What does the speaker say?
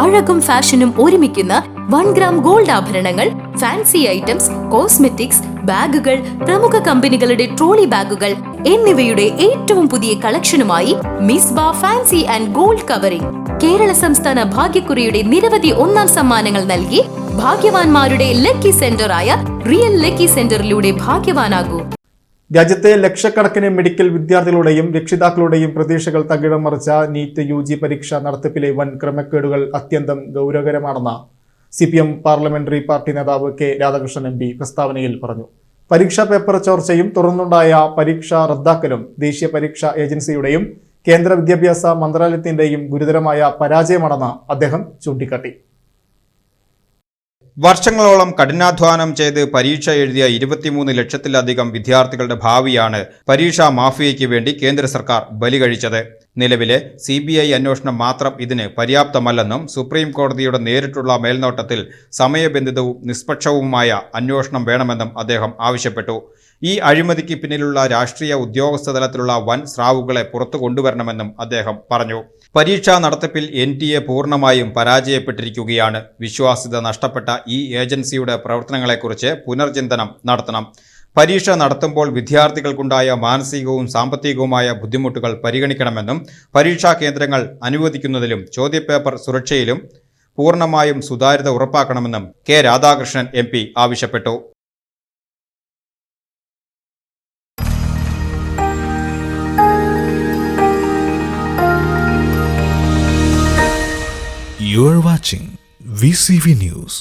അഴകും ഫാഷനും ഒരുമിക്കുന്ന 1 gram gold ആഭരണങ്ങൾ, ഫാൻസി ഐറ്റംസ്, കോസ്മെറ്റിക്സ്, ബാഗുകൾ, പ്രമുഖ കമ്പനികളുടെ ട്രോളി ബാഗുകൾ എന്നിവയുടെ ഏറ്റവും പുതിയ കളക്ഷനുമായി Misba fancy and gold covering Kerala സംസ്ഥാന ഭാഗ്യക്കുറിയുടെ നിരവധി ഒന്നാം സമ്മാനങ്ങൾ നൽകി ഭാഗ്യവാന്മാരുടെ ലക്കി സെന്ററായ റിയൽ ലക്കി സെന്ററിലൂടെ ഭാഗ്യവാനാകൂ. രാജ്യത്തെ ലക്ഷക്കണക്കിന് മെഡിക്കൽ വിദ്യാർത്ഥികളുടെയും രക്ഷിതാക്കളുടെയും പ്രതീക്ഷകൾ തകിടം മറിച്ച നീറ്റ് UG പരീക്ഷ നടത്തിപ്പിലെ വൻ ക്രമക്കേടുകൾ അത്യന്തം ഗൗരവകരമാണെന്ന് CPM പാർലമെന്ററി പാർട്ടി നേതാവ് K രാധാകൃഷ്ണൻ MP പ്രസ്താവനയിൽ പറഞ്ഞു. പരീക്ഷാ പേപ്പർ ചോർച്ചയും തുടർന്നുണ്ടായ പരീക്ഷ റദ്ദാക്കലും ദേശീയ പരീക്ഷാ ഏജൻസിയുടെയും കേന്ദ്ര വിദ്യാഭ്യാസ മന്ത്രാലയത്തിന്റെയും ഗുരുതരമായ പരാജയമാണെന്ന് അദ്ദേഹം ചൂണ്ടിക്കാട്ടി. വർഷങ്ങളോളം കഠിനാധ്വാനം ചെയ്ത് പരീക്ഷ എഴുതിയ 23 ലക്ഷത്തിലധികം വിദ്യാർത്ഥികളുടെ ഭാവിയാണ് പരീക്ഷാ മാഫിയയ്ക്ക് വേണ്ടി കേന്ദ്ര സർക്കാർ ബലി കഴിച്ചത്. നിലവിലെ CBI അന്വേഷണം മാത്രം ഇതിന് പര്യാപ്തമല്ലെന്നും സുപ്രീം കോടതിയുടെ നേരിട്ടുള്ള മേൽനോട്ടത്തിൽ സമയബന്ധിതവും നിഷ്പക്ഷവുമായ അന്വേഷണം വേണമെന്നും അദ്ദേഹം ആവശ്യപ്പെട്ടു. ഈ അഴിമതിക്ക് പിന്നിലുള്ള രാഷ്ട്രീയ ഉദ്യോഗസ്ഥ തലത്തിലുള്ള വൻ സ്രാവുകളെ പുറത്തു കൊണ്ടുവരണമെന്നും അദ്ദേഹം പറഞ്ഞു. പരീക്ഷാ നടത്തിപ്പിൽ NTA പൂർണ്ണമായും പരാജയപ്പെട്ടിരിക്കുകയാണ്. വിശ്വാസ്യത നഷ്ടപ്പെട്ട ഈ ഏജൻസിയുടെ പ്രവർത്തനങ്ങളെക്കുറിച്ച് പുനർചിന്തനം നടത്തണം. പരീക്ഷ നടത്തുമ്പോൾ വിദ്യാർത്ഥികൾക്കുണ്ടായ മാനസികവും സാമ്പത്തികവുമായ ബുദ്ധിമുട്ടുകൾ പരിഗണിക്കണമെന്നും പരീക്ഷാ കേന്ദ്രങ്ങൾ അനുവദിക്കുന്നതിലും ചോദ്യപേപ്പർ സുരക്ഷയിലും പൂർണ്ണമായും സുതാര്യത ഉറപ്പാക്കണമെന്നും K രാധാകൃഷ്ണൻ MP ആവശ്യപ്പെട്ടു. You are watching VCV News.